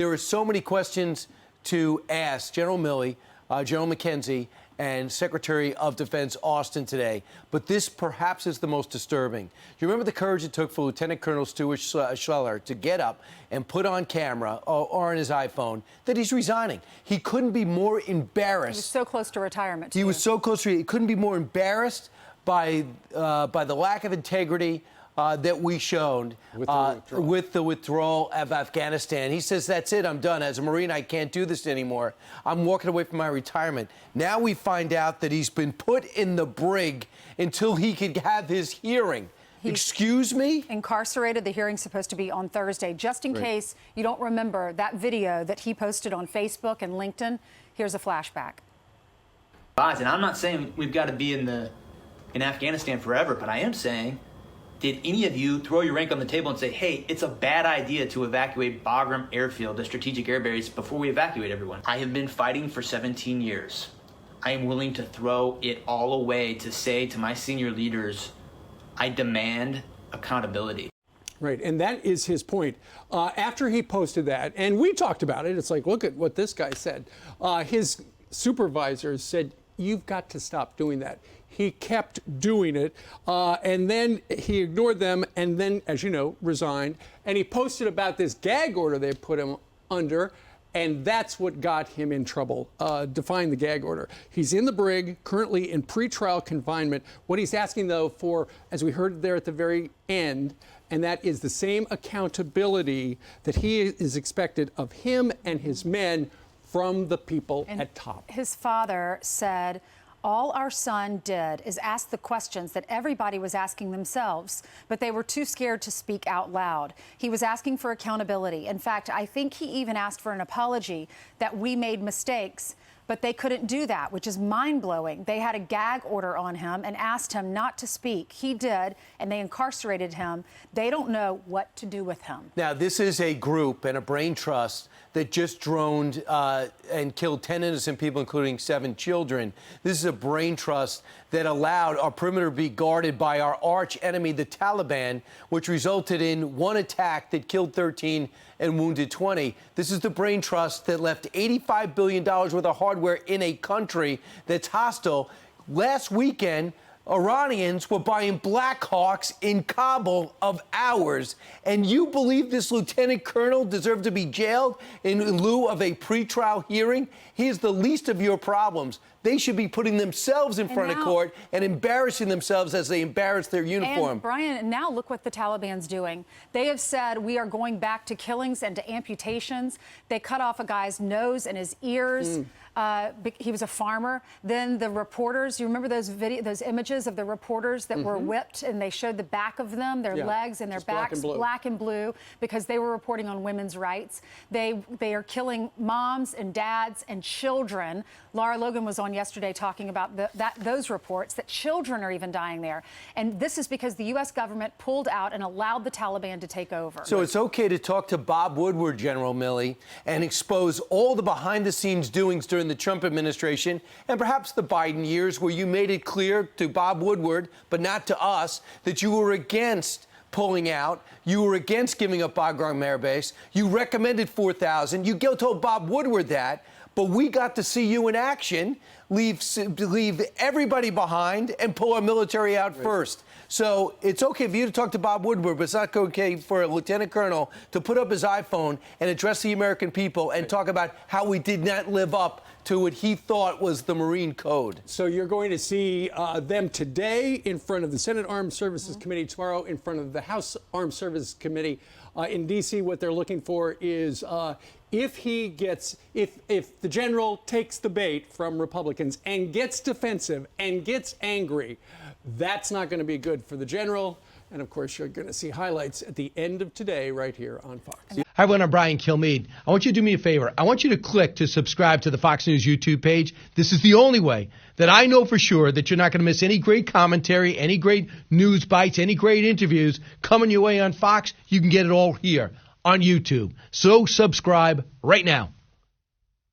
There are so many questions to ask General Milley, General McKenzie, and Secretary of Defense Austin today, but this perhaps is the most disturbing. Do you remember the courage it took for Lieutenant Colonel Stuart Scheller to get up and put on camera or on his iPhone that he's resigning? He couldn't be more embarrassed. He was so close to retirement. He was so close to it. He couldn't be more embarrassed by the lack of integrity that we showed with the withdrawal of Afghanistan. He says, that's it, I'm done. As a Marine, I can't do this anymore. I'm walking away from my retirement. Now we find out that he's been put in the brig until he could have his hearing. Excuse me? Incarcerated. The hearing's supposed to be on Thursday. Just in case you don't remember that video that he posted on Facebook and LinkedIn, here's a flashback. And I'm not saying we've got to be in Afghanistan forever, but I am saying, did any of you throw your rank on the table and say, hey, it's a bad idea to evacuate Bagram Airfield, a strategic air base, before we evacuate everyone? I have been fighting for 17 years. I am willing to throw it all away to say to my senior leaders, I demand accountability. Right, and that is his point. After he posted that, and we talked about it, it's like, look at what this guy said. His supervisors said, you've got to stop doing that. He kept doing it, and then he ignored them, and then, as you know, resigned. And he posted about this gag order they put him under, and that's what got him in trouble. Define the gag order. He's in the brig, currently in pretrial confinement. What he's asking, though, for, as we heard there at the very end, and that is the same accountability that he is expected of him and his men from the people at top. His father said, all our son did is ask the questions that everybody was asking themselves, but they were too scared to speak out loud. He was asking for accountability. In fact, I think he even asked for an apology that we made mistakes, but they couldn't do that, which is mind-blowing. They had a gag order on him and asked him not to speak. He did, and they incarcerated him. They don't know what to do with him. Now, this is a group and a brain trust that just droned and killed 10 innocent people, including 7 children. This is a brain trust that allowed our perimeter to be guarded by our arch enemy, the Taliban, which resulted in one attack that killed 13 and wounded 20. This is the brain trust that left $85 billion worth of hardware in a country that's hostile. Last weekend, Iranians were buying Black Hawks in Kabul of ours. And you believe this lieutenant colonel deserved to be jailed in lieu of a pretrial hearing? He is the least of your problems. They should be putting themselves in front of court and embarrassing themselves as they embarrass their uniform. And Brian, now look what the Taliban's doing. They have said we are going back to killings and to amputations. They cut off a guy's nose and his ears. He was a farmer. Then the reporters, you remember those images of the reporters that were whipped, and they showed the back of them, their legs and their backs, black and blue, because they were reporting on women's rights. They are killing moms and dads and children. Lara Logan was on yesterday talking about those reports that children are even dying there. And this is because the U.S. government pulled out and allowed the Taliban to take over. So it's okay to talk to Bob Woodward, General Milley, and expose all the behind-the-scenes doings during the Trump administration and perhaps the Biden years, where you made it clear to Bob Woodward, but not to us, that you were against pulling out. You were against giving up Bagram Air Base. You recommended 4,000. You told Bob Woodward that. But we got to see you in action, leave everybody behind and pull our military out first. So it's okay for you to talk to Bob Woodward, but it's not okay for a lieutenant colonel to put up his iPhone and address the American people and talk about how we did not live up to what he thought was the Marine Code. So you're going to see them today in front of the Senate Armed Services Committee, tomorrow in front of the House Armed Services Committee. In D.C., what they're looking for is if the general takes the bait from Republicans and gets defensive and gets angry, that's not going to be good for the general. And, of course, you're going to see highlights at the end of today right here on Fox. Hi, everyone. I'm Brian Kilmeade. I want you to do me a favor. I want you to click to subscribe to the Fox News YouTube page. This is the only way that I know for sure that you're not going to miss any great commentary, any great news bites, any great interviews coming your way on Fox. You can get it all here on YouTube. So subscribe right now.